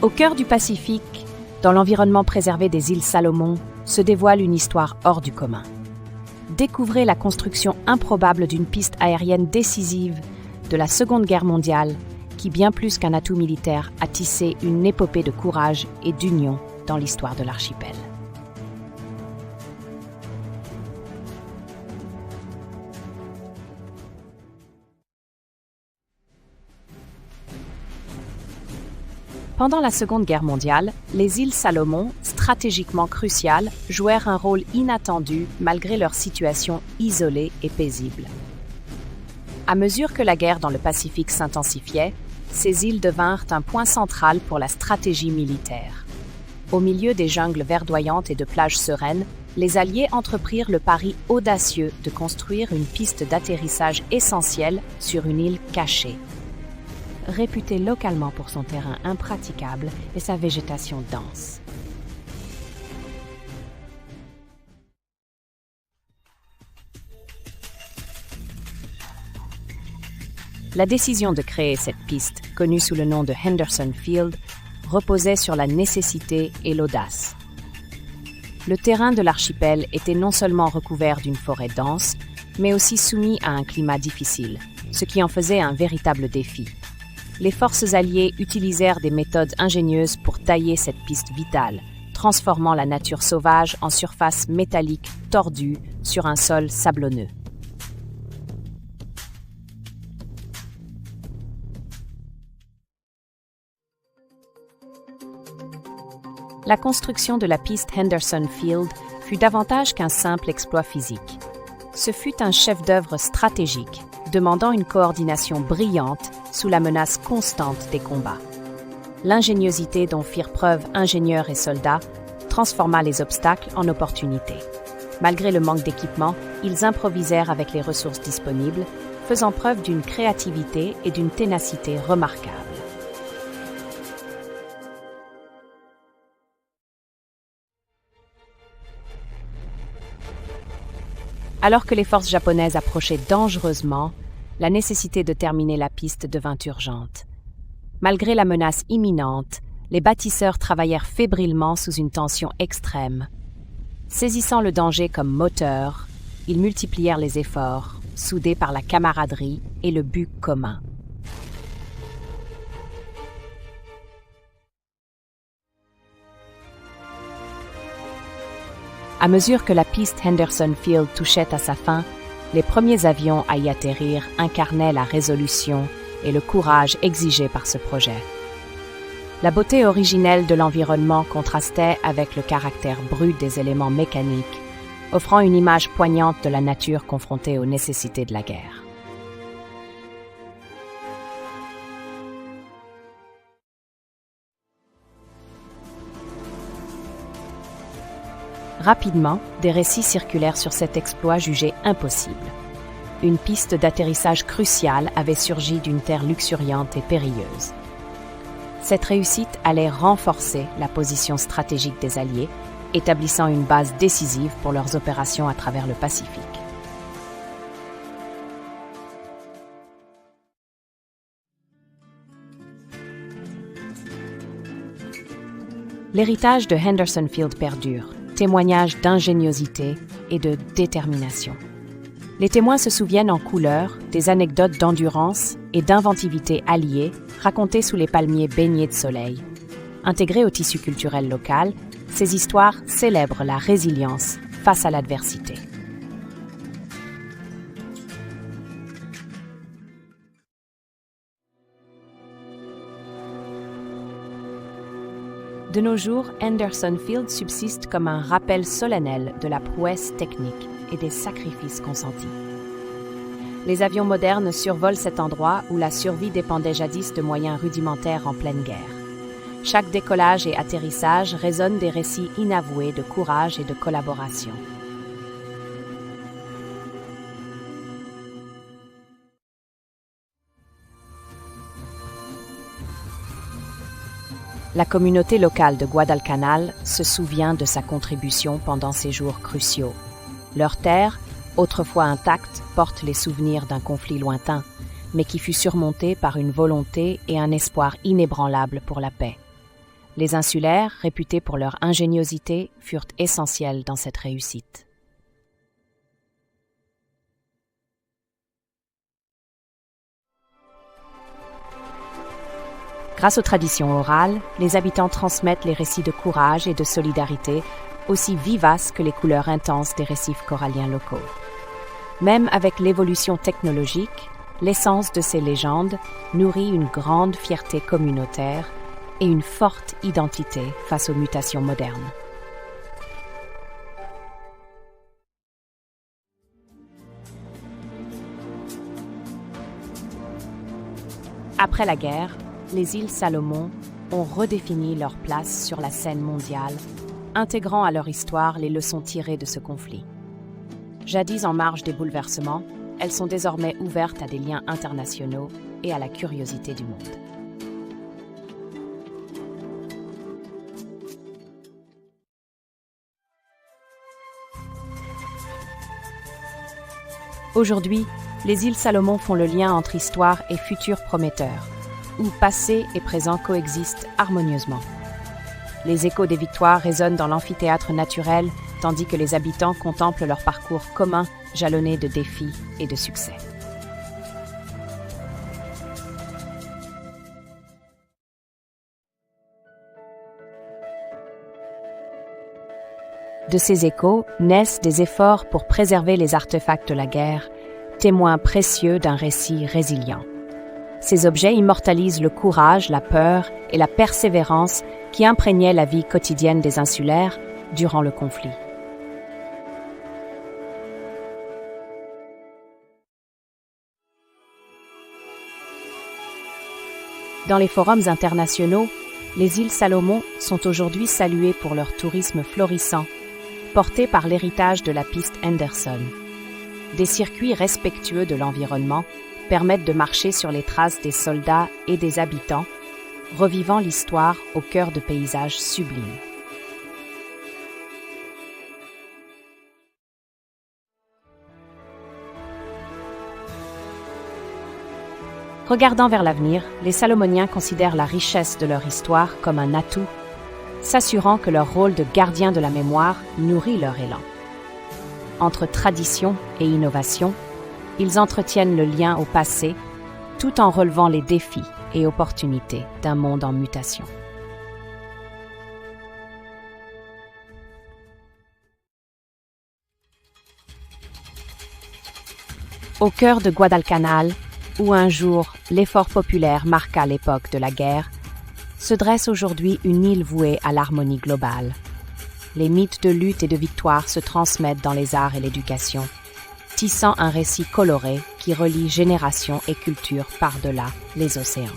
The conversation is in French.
Au cœur du Pacifique, dans l'environnement préservé des îles Salomon, se dévoile une histoire hors du commun. Découvrez la construction improbable d'une piste aérienne décisive de la Seconde Guerre mondiale qui, bien plus qu'un atout militaire, a tissé une épopée de courage et d'union dans l'histoire de l'archipel. Pendant la Seconde Guerre mondiale, les îles Salomon, stratégiquement cruciales, jouèrent un rôle inattendu malgré leur situation isolée et paisible. À mesure que la guerre dans le Pacifique s'intensifiait, ces îles devinrent un point central pour la stratégie militaire. Au milieu des jungles verdoyantes et de plages sereines, les Alliés entreprirent le pari audacieux de construire une piste d'atterrissage essentielle sur une île cachée. Réputée localement pour son terrain impraticable et sa végétation dense. La décision de créer cette piste, connue sous le nom de Henderson Field, reposait sur la nécessité et l'audace. Le terrain de l'archipel était non seulement recouvert d'une forêt dense, mais aussi soumis à un climat difficile, ce qui en faisait un véritable défi. Les forces alliées utilisèrent des méthodes ingénieuses pour tailler cette piste vitale, transformant la nature sauvage en surface métallique tordue sur un sol sablonneux. La construction de la piste Henderson Field fut davantage qu'un simple exploit physique. Ce fut un chef-d'œuvre stratégique, demandant une coordination brillante sous la menace constante des combats. L'ingéniosité dont firent preuve ingénieurs et soldats transforma les obstacles en opportunités. Malgré le manque d'équipement, ils improvisèrent avec les ressources disponibles, faisant preuve d'une créativité et d'une ténacité remarquables. Alors que les forces japonaises approchaient dangereusement, la nécessité de terminer la piste devint urgente. Malgré la menace imminente, les bâtisseurs travaillèrent fébrilement sous une tension extrême. Saisissant le danger comme moteur, ils multiplièrent les efforts, soudés par la camaraderie et le but commun. À mesure que la piste Henderson Field touchait à sa fin, les premiers avions à y atterrir incarnaient la résolution et le courage exigés par ce projet. La beauté originelle de l'environnement contrastait avec le caractère brut des éléments mécaniques, offrant une image poignante de la nature confrontée aux nécessités de la guerre. Rapidement, des récits circulèrent sur cet exploit jugé impossible. Une piste d'atterrissage cruciale avait surgi d'une terre luxuriante et périlleuse. Cette réussite allait renforcer la position stratégique des Alliés, établissant une base décisive pour leurs opérations à travers le Pacifique. L'héritage de Henderson Field perdure, témoignage d'ingéniosité et de détermination. Les témoins se souviennent en couleurs des anecdotes d'endurance et d'inventivité alliées racontées sous les palmiers baignés de soleil. Intégrées au tissu culturel local, ces histoires célèbrent la résilience face à l'adversité. De nos jours, Henderson Field subsiste comme un rappel solennel de la prouesse technique et des sacrifices consentis. Les avions modernes survolent cet endroit où la survie dépendait jadis de moyens rudimentaires en pleine guerre. Chaque décollage et atterrissage résonne des récits inavoués de courage et de collaboration. La communauté locale de Guadalcanal se souvient de sa contribution pendant ces jours cruciaux. Leur terre, autrefois intacte, porte les souvenirs d'un conflit lointain, mais qui fut surmonté par une volonté et un espoir inébranlables pour la paix. Les insulaires, réputés pour leur ingéniosité, furent essentiels dans cette réussite. Grâce aux traditions orales, les habitants transmettent les récits de courage et de solidarité aussi vivaces que les couleurs intenses des récifs coralliens locaux. Même avec l'évolution technologique, l'essence de ces légendes nourrit une grande fierté communautaire et une forte identité face aux mutations modernes. Après la guerre, les îles Salomon ont redéfini leur place sur la scène mondiale, intégrant à leur histoire les leçons tirées de ce conflit. Jadis en marge des bouleversements, elles sont désormais ouvertes à des liens internationaux et à la curiosité du monde. Aujourd'hui, les îles Salomon font le lien entre histoire et futur prometteur, où passé et présent coexistent harmonieusement. Les échos des victoires résonnent dans l'amphithéâtre naturel, tandis que les habitants contemplent leur parcours commun, jalonné de défis et de succès. De ces échos naissent des efforts pour préserver les artefacts de la guerre, témoins précieux d'un récit résilient. Ces objets immortalisent le courage, la peur et la persévérance qui imprégnaient la vie quotidienne des insulaires durant le conflit. Dans les forums internationaux, les îles Salomon sont aujourd'hui saluées pour leur tourisme florissant, porté par l'héritage de la piste Henderson. Des circuits respectueux de l'environnement permettent de marcher sur les traces des soldats et des habitants, revivant l'histoire au cœur de paysages sublimes. Regardant vers l'avenir, les Salomoniens considèrent la richesse de leur histoire comme un atout, s'assurant que leur rôle de gardien de la mémoire nourrit leur élan. Entre tradition et innovation, ils entretiennent le lien au passé, tout en relevant les défis et opportunités d'un monde en mutation. Au cœur de Guadalcanal, où un jour l'effort populaire marqua l'époque de la guerre, se dresse aujourd'hui une île vouée à l'harmonie globale. Les mythes de lutte et de victoire se transmettent dans les arts et l'éducation, tissant un récit coloré qui relie générations et cultures par-delà les océans.